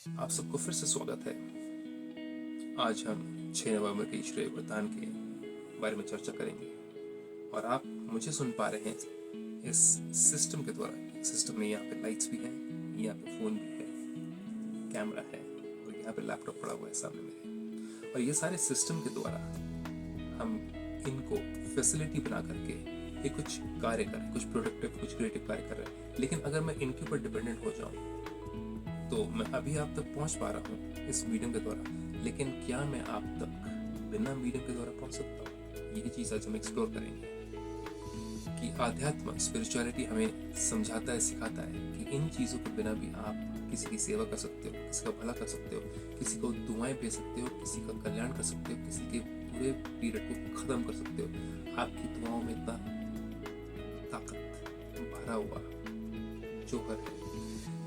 आप सबको फिर से स्वागत है। आज हम 6 नवंबर के ईश्वरीय वरदान के बारे में चर्चा करेंगे और आप मुझे सुन पा रहे हैं इस सिस्टम के द्वारा। सिस्टम में यहाँ पे लाइट्स भी हैं, यहाँ पे फ़ोन भी है, कैमरा है और यहाँ पे लैपटॉप पड़ा हुआ है सामने मेरे। और ये सारे सिस्टम के द्वारा हम इनको फैसिलिटी बना करके ये कुछ कार्य कर रहे हैं, कुछ प्रोडक्टिव, कुछ क्रिएटिव कार्य कर रहे हैं। लेकिन अगर मैं इनके ऊपर डिपेंडेंट हो जाऊँ तो मैं अभी आप तक पहुंच पा रहा हूँ इस मीडियम के द्वारा, लेकिन क्या मैं आप तक बिना मीडियम के द्वारा पहुंच सकता हूँ? यही चीज़ आज हम एक्सप्लोर करेंगे कि आध्यात्म, स्पिरिचुअलिटी हमें समझाता है, सिखाता है कि इन चीज़ों के बिना भी आप किसी की सेवा कर सकते हो, किसी का भला कर सकते हो, किसी को दुआएं भेज सकते हो, किसी का कल्याण कर सकते हो, किसी के पूरे पीरियड को ख़त्म कर सकते हो। आपकी दुआओं में इतना ताकत भरा हुआ जोहर है।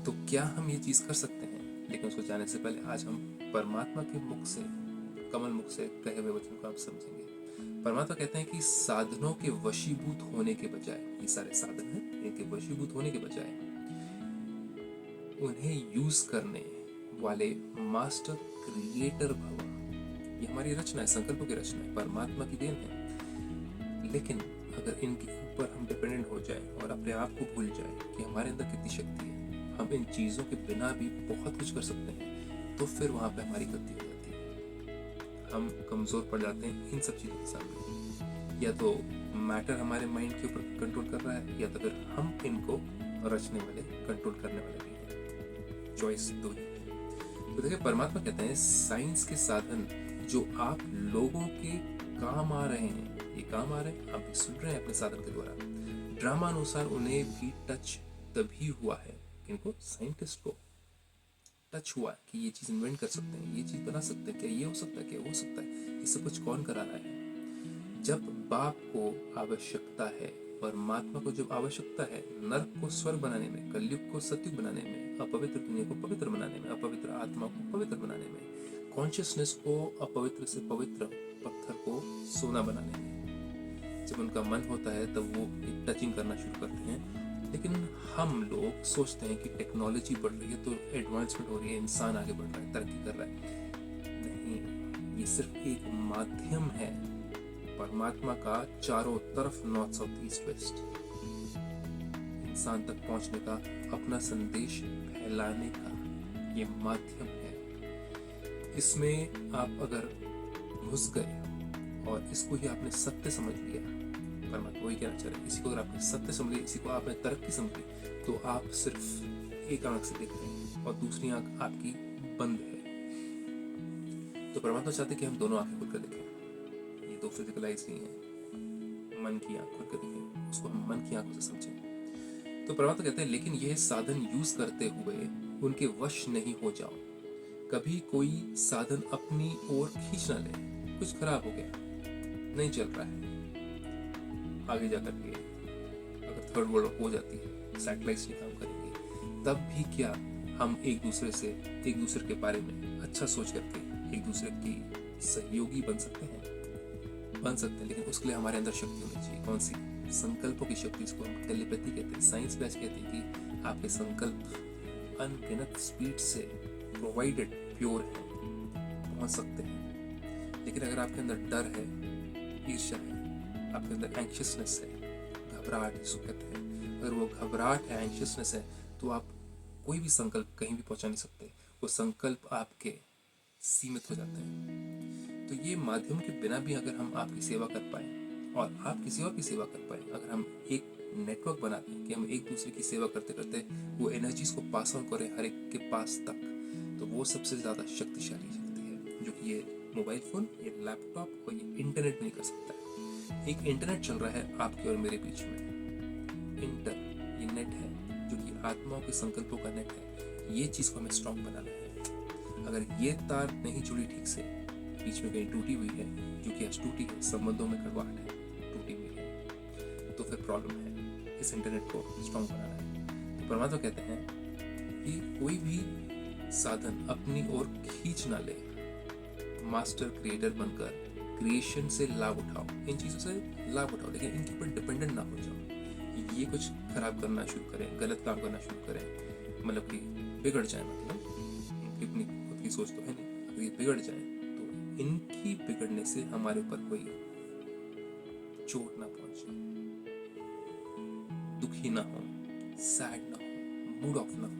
तो क्या हम ये चीज़ कर सकते हैं? लेकिन उसको जानने से पहले आज हम परमात्मा के मुख से, कमल मुख से कहे हुए वचन को आप समझेंगे। परमात्मा कहते हैं कि साधनों के वशीभूत होने के बजाय, ये सारे साधन हैं, इनके वशीभूत होने के बजाय उन्हें यूज करने वाले मास्टर क्रिएटर भव। ये हमारी रचना है, संकल्पों की रचना है, परमात्मा की देन है। लेकिन अगर इनके ऊपर हम डिपेंडेंट हो जाए और अपने आप को भूल जाए कि हमारे अंदर कितनी शक्ति है, हम इन चीज़ों के बिना भी बहुत कुछ कर सकते हैं, तो फिर वहाँ पे हमारी गलती हो जाती है। हम कमज़ोर पड़ जाते हैं इन सब चीज़ों के सामने। या तो मैटर हमारे माइंड के ऊपर कंट्रोल कर रहा है, या तो फिर हम इनको रचने वाले, कंट्रोल करने वाले भी हैं। चॉइस दो ही है। तो देखिए, परमात्मा कहते हैं साइंस के साधन जो आप लोगों के काम आ रहे हैं, ये काम आ रहे हैं, आप भी सुन रहे हैं अपने साधन के द्वारा। ड्रामा अनुसार उन्हें भी टच तभी हुआ है, इनको साइंटिस्ट को टच हुआ कि ये चीज़ इन्वेंट कर सकते हैं, ये चीज़ बना सकते हैं, क्या ये हो सकता है, क्या वो हो सकता है, ये सब कुछ कौन करा रहा है? जब बाप को आवश्यकता है, परमात्मा को जब आवश्यकता है नर्क को स्वर्ग बनाने में, कलयुग को सतयुग बनाने में, अपवित्र दुनिया को पवित्र बनाने में, अपवित्र आत्मा को पवित्र बनाने में, कॉन्शियसनेस को अपवित्र से पवित्र, पत्थर को सोना बनाने में, जब उनका मन होता है तब वो एक टचिंग करना शुरू करते हैं। लेकिन हम लोग सोचते हैं कि टेक्नोलॉजी बढ़ रही है तो एडवांसमेंट हो रही है, इंसान आगे बढ़ रहा है, तरक्की कर रहा है। नहीं, ये सिर्फ एक माध्यम है परमात्मा का चारों तरफ, नॉर्थ, साउथ, ईस्ट, वेस्ट, इंसान तक पहुंचने का, अपना संदेश फैलाने का ये माध्यम है। इसमें आप अगर घुस गए और इसको ही आपने सत्य समझ लिया, परमात्मा वही कहना चाह रहे हैं, इसी को अगर आपने सत्य समझ लिया, इसी को आपने तरक्की समझ ली, तो आप सिर्फ एक आंख से देख रहे हैं और दूसरी आंख आपकी बंद है। तो परमात्मा चाहते हैं कि हम दोनों आंखें खुल कर देखें। ये दो फिजिकलाइज नहीं है, मन की आंख खुल कर देखें, उसको हम मन की आंखों से समझें। तो परमात्मा कहते हैं लेकिन यह साधन यूज करते हुए उनके वश नहीं हो जाओ। कभी कोई साधन अपनी ओर खींच ना ले, कुछ खराब हो गया, नहीं चल रहा है, आगे जाकर के अगर थर्ड वर्ल्ड हो जाती है, सैटेलाइट्स नहीं काम करेंगे, तब भी क्या हम एक दूसरे के बारे में अच्छा सोच करके एक दूसरे की सहयोगी बन सकते हैं? लेकिन उसके लिए हमारे अंदर शक्ति होनी चाहिए। कौन सी? संकल्पों की शक्ति, इसको हम टेलीपैथी कहते हैं। साइंस भी आज कहती है कि आपके संकल्प अनगिनत स्पीड से प्रोवाइडेड प्योर है, पहुंच सकते हैं। लेकिन अगर आपके अंदर डर है, ईर्ष्या है, आपके अंदर एंक्शियसनेस है, घबराहट जिसको कहते हैं, अगर वो घबराहट है, एंक्शियसनेस है, तो आप कोई भी संकल्प कहीं भी पहुंचा नहीं सकते। वो संकल्प आपके सीमित हो जाते हैं। तो ये माध्यम के बिना भी अगर हम आपकी सेवा कर पाए और आप किसी और की सेवा कर पाए, अगर हम एक नेटवर्क बनाते हैं कि हम एक दूसरे की सेवा करते करते वो एनर्जीज को पास ऑन करें हर एक के पास तक, तो वो सबसे ज़्यादा शक्तिशाली शक्ति है, जो कि ये मोबाइल फ़ोन, ये लैपटॉप और ये इंटरनेट नहीं कर सकता है। एक इंटरनेट चल रहा है आपके और मेरे बीच में, ये नेट है जो कि आत्माओं के संकल्पों का नेट है। ये चीज़ को हमें स्ट्रॉन्ग बनाना है। अगर ये तार नहीं जुड़ी ठीक से, बीच में कहीं टूटी हुई है, जो कि आज टूटी है, संबंधों में कड़वाहट है, टूटी हुई है, तो फिर प्रॉब्लम है। इस इंटरनेट को स्ट्रॉन्ग बनाना है। तो परमात्मा कहते हैं कि कोई भी साधन अपनी ओर खींच ना ले, मास्टर क्रिएटर बनकर क्रिएशन से लाभ उठाओ, इन चीज़ों से लाभ उठाओ, लेकिन इनके ऊपर डिपेंडेंट ना हो जाओ। ये कुछ खराब करना शुरू करें, गलत काम करना शुरू करें, मतलब कि बिगड़ जाए, मतलब इनकी अपनी खुद की सोच तो है नहीं, अगर ये बिगड़ जाए तो इनकी बिगड़ने से हमारे ऊपर कोई चोट ना पहुंचे, दुखी ना हो, सैड ना हो, मूड ऑफ ना हो,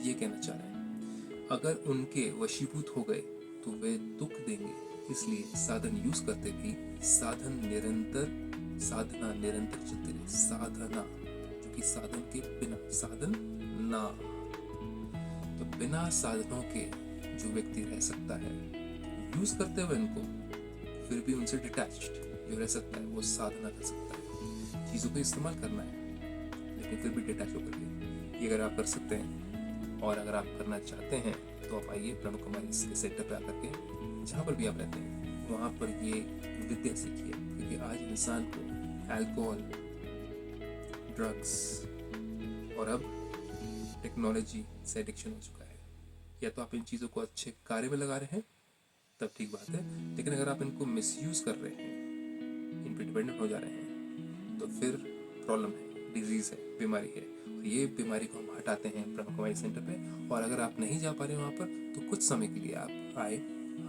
ये कहना चाह रहे हैं। अगर उनके वशीभूत हो गए तो वे दुख देंगे, इसलिए साधन यूज करते भी साधना निरंतर चलती रहे। साधना जो कि साधन के बिना, साधन ना, तो बिना साधनों के जो व्यक्ति रह सकता है यूज करते हुए इनको, फिर भी उनसे डिटैच्ड जो रह सकता है वो साधना कर सकता है। चीज़ों को इस्तेमाल करना है लेकिन फिर भी डिटैच होकर के, ये अगर आप कर सकते हैं और अगर आप करना चाहते हैं तो आप आइए ब्रह्म कुमारी के सेंटर पे आकर के, जहाँ पर भी आप रहते हैं वहाँ पर ये विद्या सीखिए। क्योंकि आज इंसान को अल्कोहल, ड्रग्स और अब टेक्नोलॉजी से एडिक्शन हो चुका है। या तो आप इन चीज़ों को अच्छे कार्य में लगा रहे हैं तब ठीक बात है, लेकिन अगर आप इनको मिसयूज कर रहे हैं, इन पे डिपेंडेंट हो जा रहे हैं, तो फिर प्रॉब्लम है, डिजीज है, बीमारी है। और ये बीमारी को हम हटाते हैं ब्रह्म कुमारी सेंटर पे। और अगर आप नहीं जा पा रहे वहाँ पर तो कुछ समय के लिए आप आए,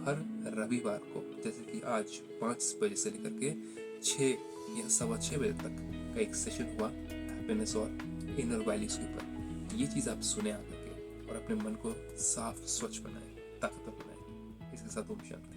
हर रविवार को, जैसे कि आज 5 बजे से लेकर के 6 या 6:15 बजे तक का एक सेशन हुआ हैप्पीनेस और इनर वैल्यूज के ऊपर। ये चीज़ आप सुने आकर के और अपने मन को साफ स्वच्छ बनाएं, ताकतवर बनाएं। इसके साथ ओम शांति।